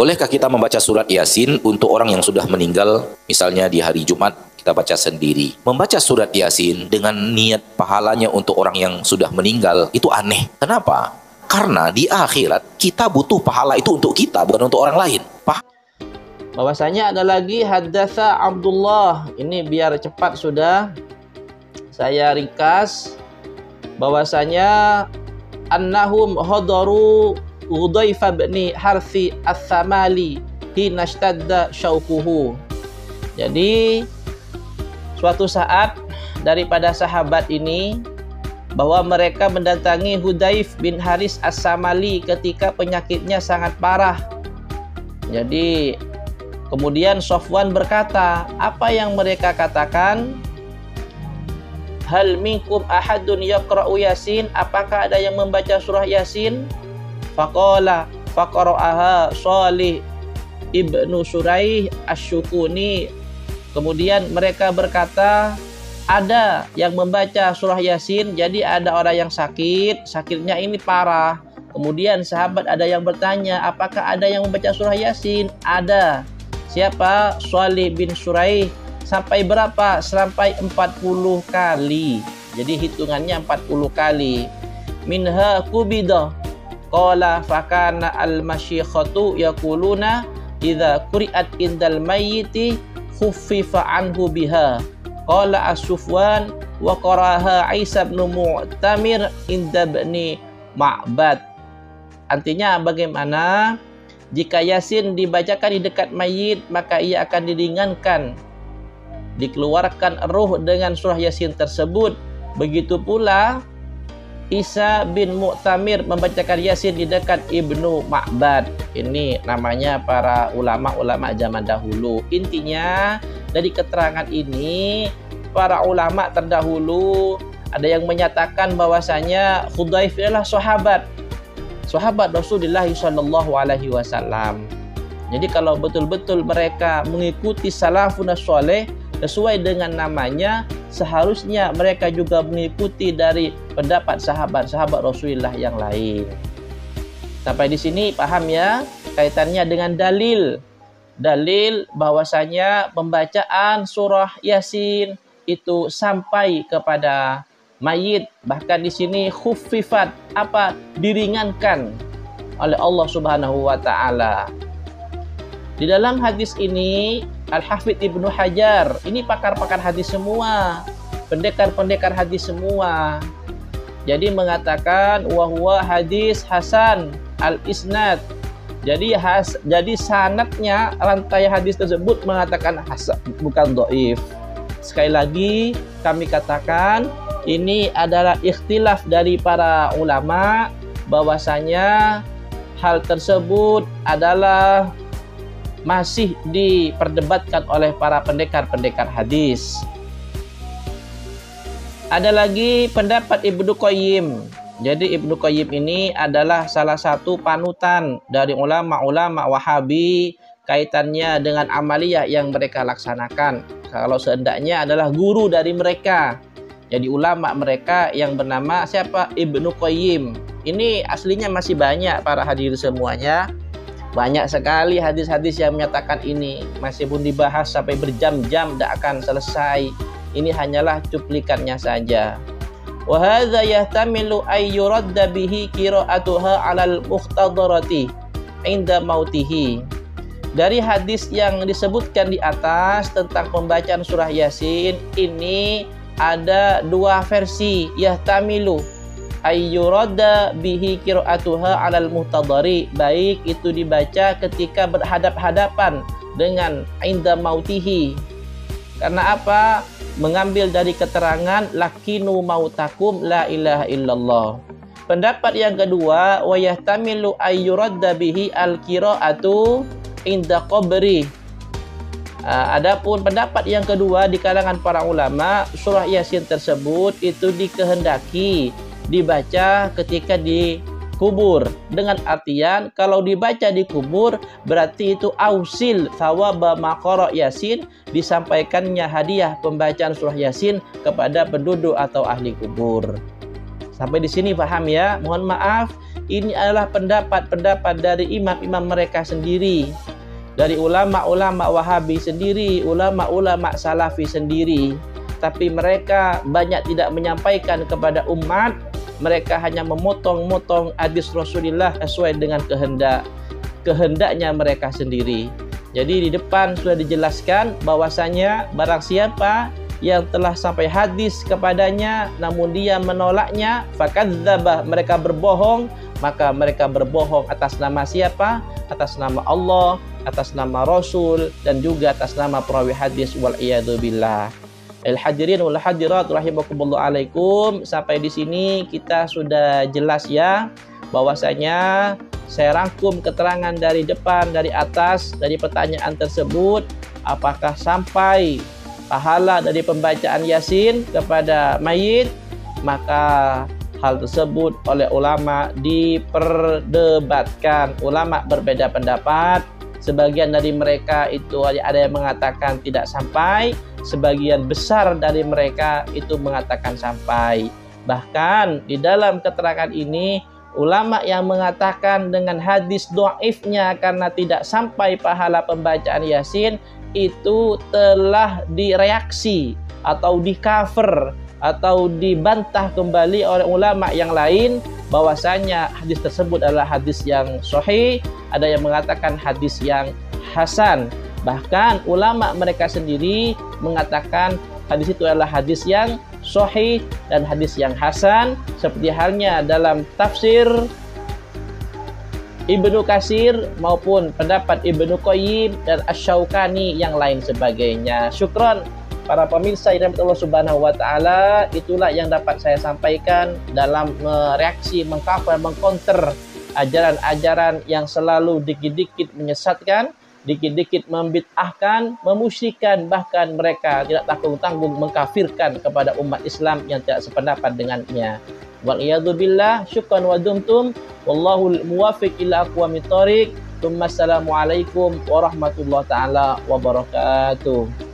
Bolehkah kita membaca surat Yasin untuk orang yang sudah meninggal, misalnya di hari Jumat kita baca sendiri? Membaca surat Yasin dengan niat pahalanya untuk orang yang sudah meninggal itu aneh. Kenapa? Karena di akhirat kita butuh pahala itu untuk kita, bukan untuk orang lain. Bahwasanya ada lagi haddatsa Abdullah. Ini biar cepat sudah saya ringkas. Bahwasanya annahum hadaru Hudzaifah bin Harthi Ats-Tsamali hina ishtadda syauquhu. Jadi suatu saat daripada sahabat ini bahwa mereka mendatangi Hudzaif bin Haris Ats-Tsamali ketika penyakitnya sangat parah. Jadi kemudian Sofwan berkata, apa yang mereka katakan? Hal minkum ahadun yaqra'u Yasin? Apakah ada yang membaca surah Yasin? Faqala faqara'aha Shalih ibnu Suraih Asy-Syukuni. Kemudian mereka berkata, ada yang membaca surah Yasin. Jadi ada orang yang sakit, sakitnya ini parah. Kemudian sahabat ada yang bertanya, apakah ada yang membaca surah Yasin? Ada. Siapa? Shalih bin Suraih. Sampai berapa? Sampai 40 kali. Jadi hitungannya 40 kali. Minha kubidah. Qala fakana al-masyikhatu yaquluna idza quri'at indal mayyiti khuffifa anhu biha. Qala As-Sufwan wa qaraha Isa bin Mu'tamir inda bani Ma'bad. Artinya bagaimana? Jika Yasin dibacakan di dekat mayit, maka ia akan diringankan, dikeluarkan ruh dengan surah Yasin tersebut. Begitu pula Isa bin Mu'tamir membacakan Yasin di dekat Ibnu Ma'bad. Ini namanya para ulama-ulama zaman dahulu. Intinya dari keterangan ini, para ulama terdahulu ada yang menyatakan bahwasanya Hudzaif adalah sahabat Rasulullah sallallahu alaihi wasallam. Jadi kalau betul-betul mereka mengikuti salafun saleh sesuai dengan namanya, seharusnya mereka juga mengikuti dari pendapat sahabat-sahabat Rasulullah yang lain. Sampai di sini paham ya kaitannya dengan dalil bahwasanya pembacaan surah Yasin itu sampai kepada mayit. Bahkan di sini khuffifat, apa? Diringankan oleh Allah Subhanahu wa taala. Di dalam hadis ini Al-Hafidz Ibnu Hajar, ini pakar-pakar hadis semua, pendekar-pendekar hadis semua. Jadi mengatakan wahwa hadis hasan al-isnad. Jadi sanadnya, rantai hadis tersebut mengatakan hasan, bukan dhaif. Sekali lagi kami katakan ini adalah ikhtilaf dari para ulama, bahwasanya hal tersebut adalah masih diperdebatkan oleh para pendekar-pendekar hadis. Ada lagi pendapat Ibnu Qayyim. Jadi Ibnu Qayyim ini adalah salah satu panutan dari ulama-ulama Wahabi kaitannya dengan amaliyah yang mereka laksanakan. Kalau seandainya adalah guru dari mereka. Jadi ulama mereka yang bernama siapa? Ibnu Qayyim. Ini aslinya masih banyak para hadirin semuanya. Banyak sekali hadis-hadis yang menyatakan ini. Masih pun dibahas sampai berjam-jam tidak akan selesai. Ini hanyalah cuplikannya saja. Wa hadza yahtamilu ay yuradda bihi qira'atuha 'alal mukhtadarati 'inda mautihi. Dari hadis yang disebutkan di atas tentang pembacaan surah Yasin, ini ada dua versi. Yahtamilu ayyurada bihi qira'atuha 'alal muhtadari, baik itu dibaca ketika berhadap-hadapan dengan inda mautihi. Karena apa? Mengambil dari keterangan lakinu mautakum la ilaha illallah. Pendapat yang kedua, wa yahtamilu ayyurada bihi al-qira'atu inda qabri. Adapun pendapat yang kedua di kalangan para ulama, surah Yasin tersebut itu dikehendaki dibaca ketika dikubur, dengan artian kalau dibaca di kubur berarti itu ausil thawaba maqara Yasin, disampaikannya hadiah pembacaan surah Yasin kepada penduduk atau ahli kubur. Sampai di sini paham ya? Mohon maaf ini adalah pendapat-pendapat dari imam-imam mereka sendiri, dari ulama-ulama Wahabi sendiri, ulama-ulama Salafi sendiri. Tapi mereka banyak tidak menyampaikan kepada umat. Mereka hanya memotong-motong hadis Rasulullah sesuai dengan kehendaknya mereka sendiri. Jadi di depan sudah dijelaskan bahwasanya barang siapa yang telah sampai hadis kepadanya namun dia menolaknya, fakadzdzabah, mereka berbohong, maka mereka berbohong atas nama siapa? Atas nama Allah, atas nama Rasul, dan juga atas nama perawi hadis, wal iyadu billah. Al-hadirin wal hadirat rahimakumullah alaikum. Sampai di sini kita sudah jelas ya bahwasanya saya rangkum keterangan dari depan, dari atas, dari pertanyaan tersebut, apakah sampai pahala dari pembacaan Yasin kepada mayit, maka hal tersebut oleh ulama diperdebatkan. Ulama berbeda pendapat. Sebagian dari mereka itu ada yang mengatakan tidak sampai, sebagian besar dari mereka itu mengatakan sampai. Bahkan di dalam keterangan ini, ulama yang mengatakan dengan hadis dhaifnya karena tidak sampai pahala pembacaan Yasin itu telah direaksi atau di-cover atau dibantah kembali oleh ulama yang lain bahwasanya hadis tersebut adalah hadis yang sahih, ada yang mengatakan hadis yang hasan. Bahkan ulama mereka sendiri mengatakan hadis itu adalah hadis yang sahih dan hadis yang hasan, seperti halnya dalam tafsir Ibnu Katsir maupun pendapat Ibnu Qayyim dan Asy-Syaukani yang lain sebagainya. Syukron para pemirsa yang Allah Subhanahu wa taala, itulah yang dapat saya sampaikan dalam mereaksi, mengcover, mengcounter ajaran-ajaran yang selalu dikit-dikit menyesatkan, dikit-dikit membid'ahkan, memusyrikan, bahkan mereka tidak tanggung-tanggung mengkafirkan kepada umat Islam yang tidak sependapat dengannya. Wal iyadu billah, syukran wa dumtum, wallahu muwaffiq ila aqwamit thoriq. Assalamualaikum warahmatullahi taala wabarakatuh.